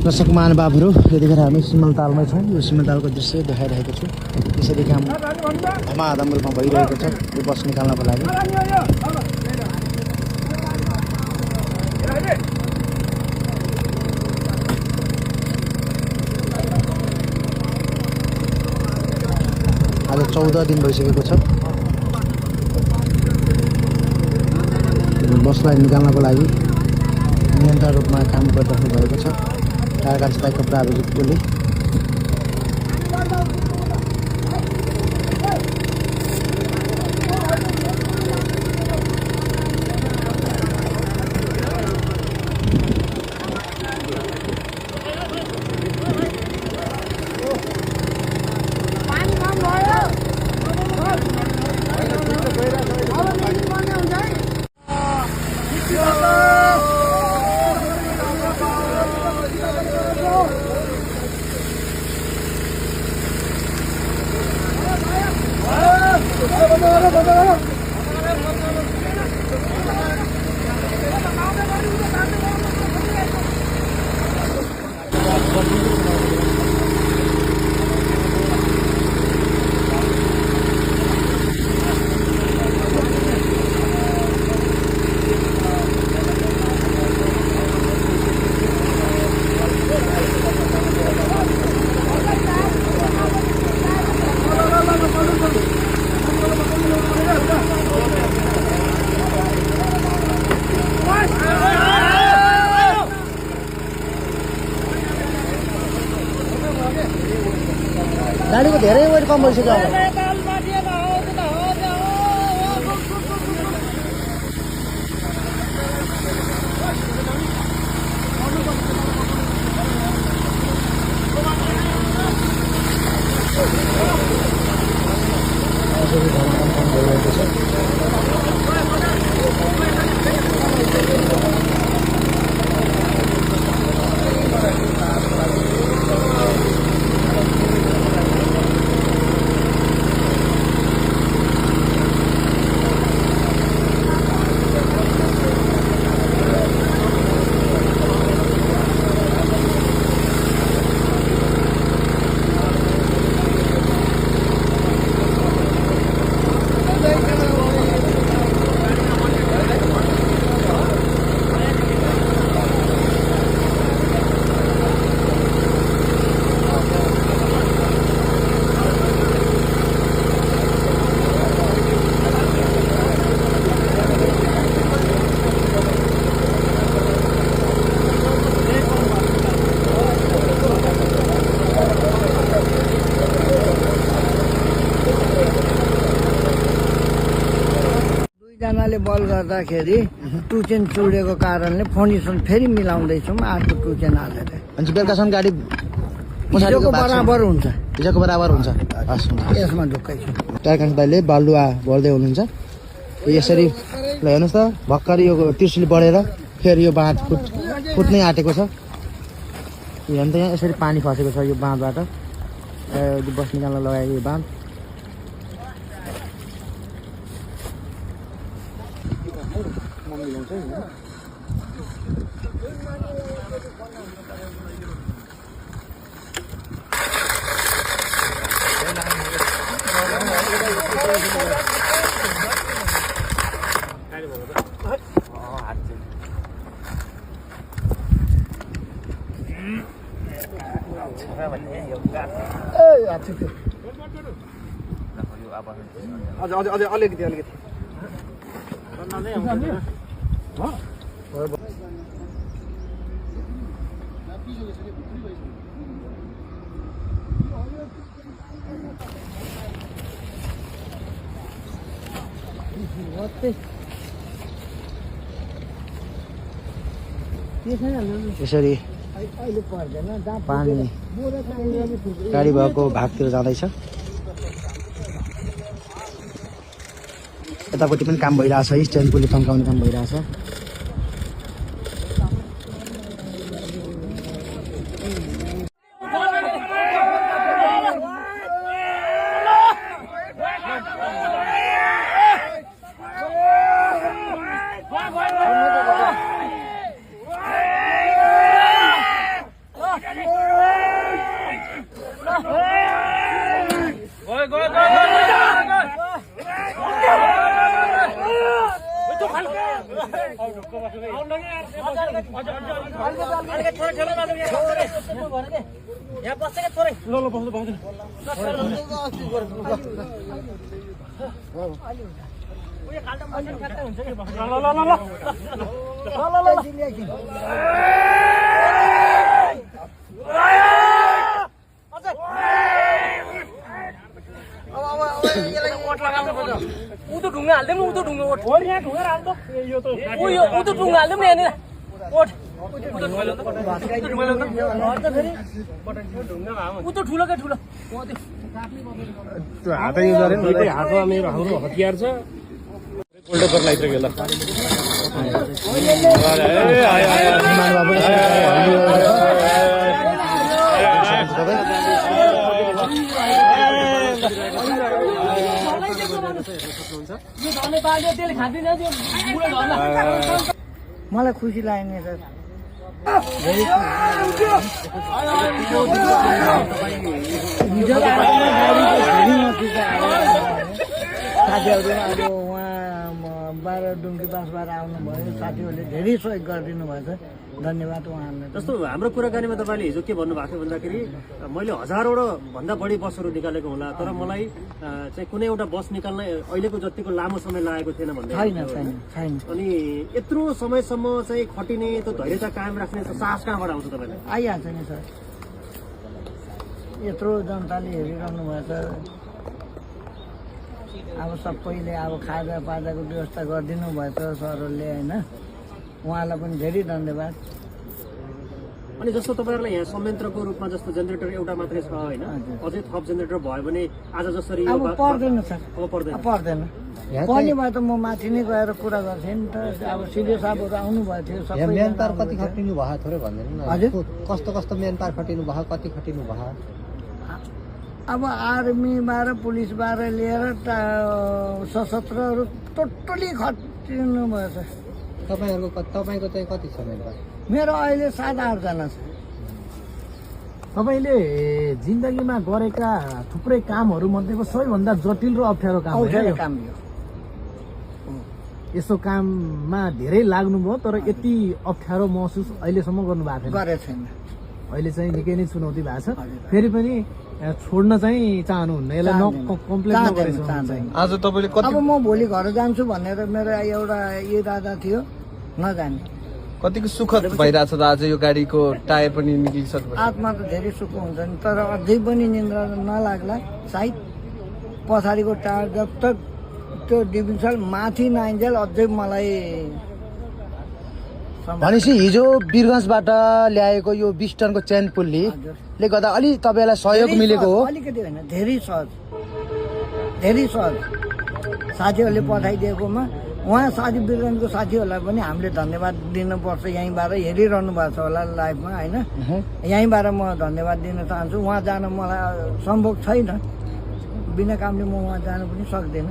दर्शक महानुभावहरू यतिखेर हामी सिमलतालमै छौँ। यो सिमलतालको दृश्य देखाइरहेको छु। यसरी काम धमाधम रूपमा भइरहेको छ यो बस निकाल्नको लागि। आज 14 दिन भइसकेको छ बसलाई निकाल्नको लागि निरन्तर रूपमा काम गरिराख्नु भएको छ टाढा स्थायी कपडाहरूले। गाडीको धेरै वेट कम भइसक्यो अब। जनाले बल गर्दाखेरि टु चेन चुडेको कारणले फाउन्डेसन फेरि मिलाउँदैछौँ अर्को टु चेन हालेर। अनि बेलुकासम्म गाडी हिजोको बराबर हुन्छ। हिजोको बराबर हुन्छ। हस् हुन्छ। यसमा ढुक्कै छु। टारकान्छ दाइले बालुवा भर्दै हुनुहुन्छ। यसरी ल हेर्नुहोस् त भर्खर यो तिर्सिली बढेर फेरि यो बाँध फुट्नै आँटेको छ। हेर्नु त यहाँ यसरी पानी खसेको छ यो बाँधबाट बस निकाल्न लगाएको यो बाँध। अलिकति यसरी पानी गाडी भएको भागतिर जाँदैछ। यतापट्टि पनि काम भइरहेछ। स्ट्यान्ड पुली तन्काउने काम भइरहेछ। उतो ढुङ्गा हाल्दै उतो ढुङ्गा ओठ यहाँ ढुङ्गा हाल्दो उयो उतो ढुङ्गा हाल्दै नि यहाँनिर ओठ उतो ठुलो क्या ठुलो हात युज गरे नि हातमा मेरो हाम्रो हतियार छ उल्टो पर लाइट गेला मलाई खुसी लाग्ने सर साथीहरू अब उहाँ 12 डुङ्गी बासबाट आउनुभयो साथीहरूले धेरै सहयोग गरिदिनु भएछ धन्यवाद उहाँहरूलाई जस्तो हाम्रो कुराकानीमा तपाईँले हिजो के भन्नुभएको थियो भन्दाखेरि मैले हजारवटा भन्दा बढी बसहरू निकालेको होला तर मलाई चाहिँ कुनै एउटा बस निकाल्न अहिलेको जतिको लामो समय लागेको थिएन भन्दै छैन अनि यत्रो समयसम्म चाहिँ खटिने त्यो धैर्यता कायम राख्ने साहस कहाँबाट आउँछ तपाईँलाई आइहाल्छ नि सर यत्रो जनताले हेरिरहनु भएछ अब सबैले अब खाजा पाजाको व्यवस्था गरिदिनु भएछ सरहरूले होइन उहाँलाई पनि धेरै धन्यवाद अनि जस्तो तपाईँहरूलाई यहाँ संयन्त्रको रूपमा जस्तो जेनेरेटर एउटा मात्रै छ होइन अझै थप जेनेरेटर भयो भने आज जसरी अब पर्दैन सर अब पर्दैन पर्दैन पर्ने भए त म माथि नै गएर कुरा गर्थेँ नि त अब सिडिओ साहबहरू आउनुभएको थियो सबै म्यान पावर कति खटिनु भयो थोरै भन्दैन हजुर कस्तो कस्तो म्यान पावर खटिनु भयो कति खटिनु भयो अब आर्मीबाट पुलिसबाट लिएर सशस्त्रहरू टोटली खटिनु भएछ तपाईँको चाहिँ कति छ म्यान पावर मेरो अहिले 7-8 जना छ तपाईँले जिन्दगीमा गरेका थुप्रै कामहरू मध्येको सबैभन्दा जटिल र अप्ठ्यारो काम हो अप्ठ्यारो काम यो यसो काममा धेरै लाग्नुभयो तर यति अप्ठ्यारो महसुस अहिलेसम्म गर्नु भएको थिएन गरेको छैन अहिले चाहिँ निकै नै चुनौती भएको छ फेरि पनि छोड्न चाहिँ चाहनुहुन्न यसलाई कम्प्लेन नगरेसम्म आज तपाईँले कति अब म भोलि घर जान्छु भनेर मेरो एउटा इरादा थियो नजाने कतिको सुखद भइरहेछ त आज यो गाडीको टायर पनि निक्लिसक्यो आत्मा त धेरै सुख हुन्छ नि तर अझै पनि निन्द्रा नलाग्ला सायद पछाडिको टायर जब तक त्यो डिभिजन माथि नआइन्जेल अझै मलाई भनेपछि हिजो वीरगञ्जबाट ल्याएको यो 20 टनको चेन पुल्लीले गर्दा अलि तपाईँलाई सहयोग मिलेको हो अलिकति होइन धेरै सहज साथीहरूले पठाइदिएकोमा उहाँ साथी वीरगञ्जको साथीहरूलाई पनि हामीले धन्यवाद दिनुपर्छ यहीँबाट हेरिरहनु भएको छ होला लाइभमा होइन यहीँबाट म धन्यवाद दिन चाहन्छु उहाँ जान मलाई सम्भव छैन बिना कामले म उहाँ जान पनि सक्दैन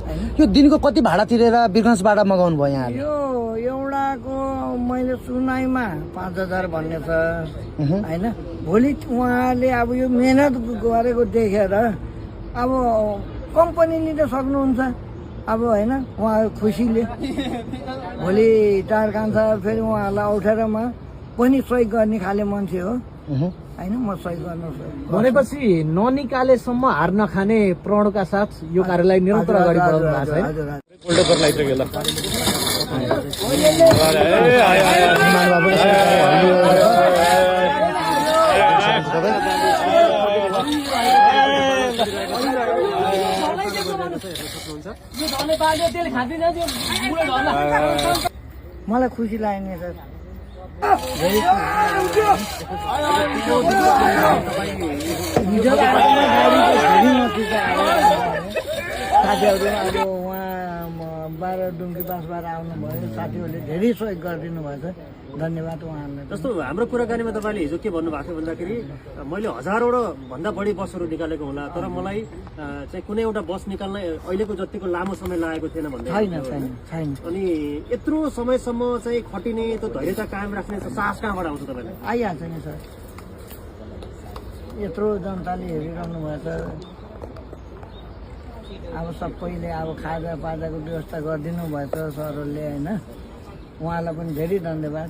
होइन यो दिनको कति भाडा तिरेर वीरगञ्जबाट मगाउनु भयो यहाँ यो एउटाको मैले सुनाइमा 5000 भन्ने छ होइन भोलि उहाँले अब यो मेहनत गरेको देखेर अब कम्पनीले त सक्नुहुन्छ अब होइन उहाँ खुसीले भोलि टायर कान्छ फेरि उहाँहरूलाई अप्ठ्यारोमा पनि सहयोग गर्ने खाले मान्छे हो होइन म सहयोग गर्न सक्छु भनेपछि ननिकालेसम्म हार नखाने प्रणका साथ यो कार्यलाई निरन्तर अगाडि बढाउनु भएको छ है हजुर उल्टो पर लाइट गेला मलाई खुसी लाग्ने सर साथीहरू अब उहाँ 12 डुङ्गी बासबाट आउनुभयो साथीहरूले धेरै सहयोग गरिदिनु भएछ धन्यवाद उहाँहरूलाई जस्तो हाम्रो कुराकानीमा तपाईँले हिजो के भन्नुभएको थियो भन्दाखेरि मैले हजारवटा भन्दा बढी बसहरू निकालेको होला तर मलाई चाहिँ कुनै एउटा बस निकाल्न अहिलेको जतिको लामो समय लागेको थिएन भन्दै छैन अनि यत्रो समयसम्म चाहिँ खटिने त्यो धैर्यता कायम राख्ने साहस कहाँबाट आउँछ तपाईँलाई आइहाल्छ नि सर यत्रो जनताले हेरिरहनु भएछ अब सबैले अब खाजा पाजाको व्यवस्था गरिदिनु भएछ सरहरूले होइन उहाँलाई पनि धेरै धन्यवाद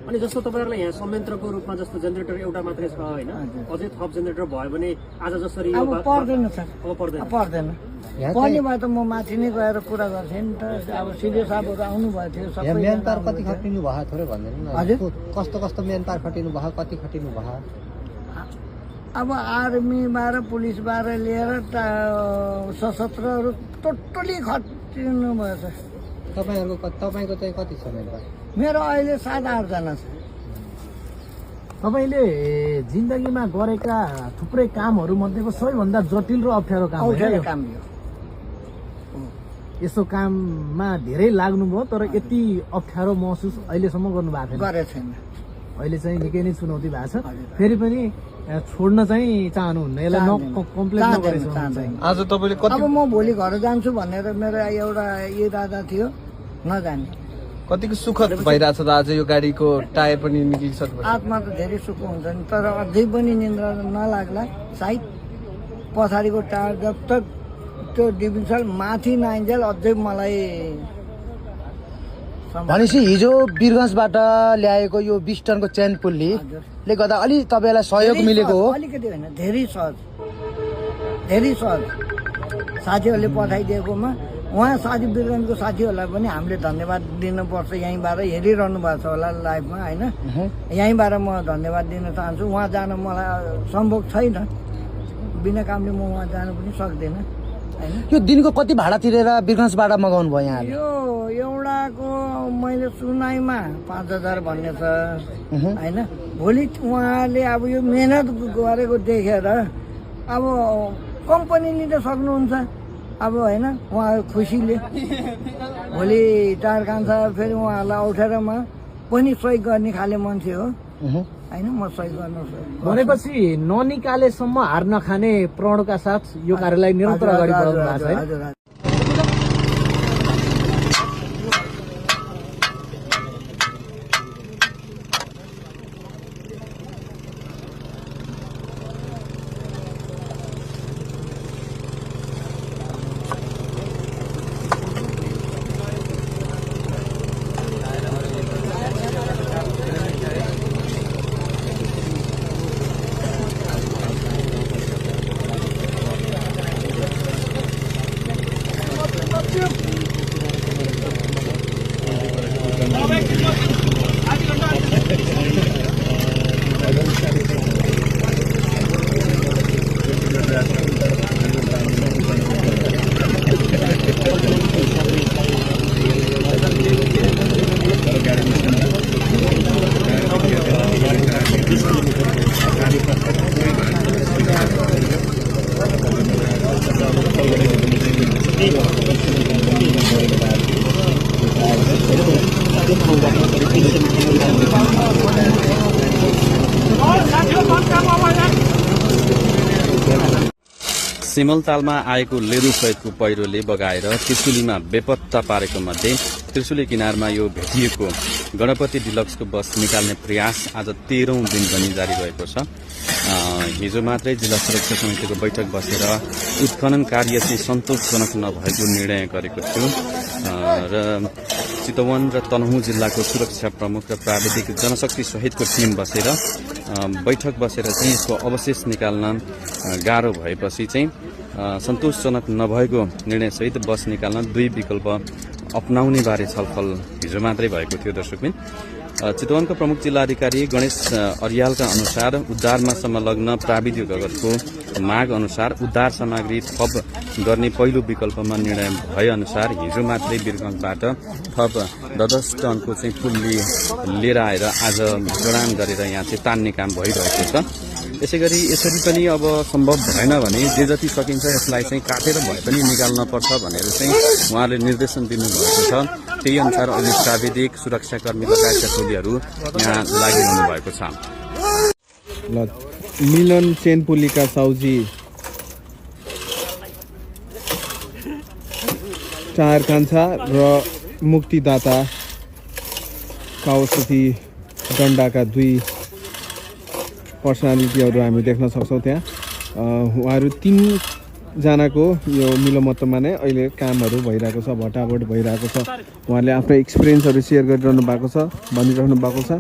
अनि जस्तो तपाईँहरूलाई यहाँ संयन्त्रको रूपमा जस्तो जेनेरेटर एउटा मात्रै छ होइन, अझै थप जेनेरेटर भयो भने आज जसरी अब पर्दैन सर, अब पर्दैन। पर्दैन। पर्ने भए त म माथि नै गएर कुरा गर्थेँ नि त। अब सिडिओ साहबहरू आउनुभएको थियो, यहाँ सबै मेन पावर कति खटिनु भयो थोरै भनिदिनु न। हजुर? कस्तो कस्तो मेन पावर खटिनु भयो, कति खटिनु भयो? अब आर्मीबाट पुलिसबाट लिएर सशस्त्रहरू टोटली खटिनु भयो सर। तपाईँको चाहिँ कति छ मेन पावर? मेरो अहिले 7-8 जना छ। तपाईँले जिन्दगीमा गरेका थुप्रै कामहरू मध्येको सबैभन्दा जटिल र अप्ठ्यारो काम हो अप्ठ्यारो यो। काम यो यसो काममा धेरै लाग्नुभयो तर यति अप्ठ्यारो महसुस अहिलेसम्म गर्नु भएको छैन। गरेको छैन। अहिले चाहिँ निकै नै चुनौती भएको छ। फेरि पनि छोड्न चाहिँ चाहनुहुन्न, यसलाई कम्प्लिट नगरेसम्म चाहिँ। आज तपाईँले कति अब म भोलि घर जान्छु भनेर मेरो एउटा इरादा थियो, नजाने। कतिको सुखद भइरहेछ त आज यो गाडीको टायर पनि निक्लिसक्यो। आत्मा त धेरै सुख हुन्छ नि, तर अझै पनि निन्द्रा नलाग्ला सायद। पछाडिको टायर जब तक त्यो डिभिजन माथि नआइन्जेल अझै मलाई भनेपछि हिजो वीरगञ्जबाट ल्याएको यो 20 टनको चेन पुल्लीले गर्दा अलि तपाईँलाई सहयोग मिलेको हो? अलिकति होइन, धेरै सहज, धेरै सहज। साथीहरूले पठाइदिएकोमा उहाँ साथी वीरगञ्जको साथीहरूलाई पनि हामीले धन्यवाद दिनुपर्छ। यहीँबाट हेरिरहनु भएको छ होला लाइभमा होइन, यहीँबाट म धन्यवाद दिन चाहन्छु। उहाँ जान मलाई सम्भव छैन, बिना कामले म उहाँ जानु पनि सक्दिनँ होइन। यो दिनको कति भाडा तिरेर वीरगञ्जबाट मगाउनु भयो यहाँले? यो एउटाको मैले सुनाइमा 5000 भन्ने छ होइन। भोलि उहाँले अब यो मेहनत गरेको देखेर अब कम्पनी लिन सक्नुहुन्छ अब होइन। उहाँ खुसीले भोलि टायर कान्छ, फेरि उहाँहरूलाई अप्ठ्यारोमा पनि सहयोग गर्ने खाले मान्छे हो होइन। म सहयोग गर्नु भनेपछि ननिकालेसम्म हार नखाने प्रणका साथ यो कार्यलाई निरन्तर अगाडि बढाउनु भएको छ है। हजुर। सिमलतालमा आएको लेरु सहितको पहिरोले बगाएर त्रिशुलीमा बेपत्ता पारेको मध्ये त्रिशुली किनारमा यो भेटिएको गणपति डिलक्सको बस निकाल्ने प्रयास आज 13औं दिन पनि जारी रहेको छ। हिजो मात्रै जिल्ला सुरक्षा समितिको बैठक बसेर उत्खनन कार्य चाहिँ सन्तोषजनक नभएको निर्णय गरेको थियो र चितवन र तनहुँ जिल्लाको सुरक्षा प्रमुख र प्राविधिक जनशक्ति सहितको टिम बसेर बैठक बसेर चाहिँ यसको अवशेष निकाल्न गाह्रो भएपछि चाहिँ सन्तोषजनक नभएको निर्णयसहित बस निकाल्न 2 विकल्प अपनाउने बारे छलफल हिजो मात्रै भएको थियो। दर्शकबिन, चितवनको प्रमुख जिल्ला अधिकारी गणेश अर्यालका अनुसार उद्धारमा संलग्न प्राविधिकहरूको माग अनुसार उद्धार सामग्री थप गर्ने पहिलो विकल्पमा निर्णय भए अनुसार हिजो मात्रै वीरगञ्जबाट थप 10 टनको चाहिँ पुल्ली लिएर आएर आज जोडान गरेर यहाँ चाहिँ तान्ने काम भइरहेको छ। यसैगरी यसरी पनि अब सम्भव भएन भने जे जति सकिन्छ यसलाई चाहिँ काटेर भए पनि निकाल्न पर्छ भनेर चाहिँ उहाँले निर्देशन दिनुभएको छ। त्यही अनुसार अहिले प्राविधिक सुरक्षाकर्मी लगायतका टोलीहरू यहाँ लागिरहनु भएको छ। ल मिलन चेनपुलीका साउजी टायर कान्छा र मुक्तिदाता काउसती डन्डाका 2 पर्सनालिटीहरू हामी देख्न सक्छौँ। त्यहाँ उहाँहरू 3 जनाको यो मिलोमतोमा नै अहिले कामहरू भइरहेको छ, भटाभट भइरहेको छ। उहाँले आफ्नो एक्सपिरियन्सहरू सेयर गरिरहनु भएको छ, भनिरहनु भएको छ।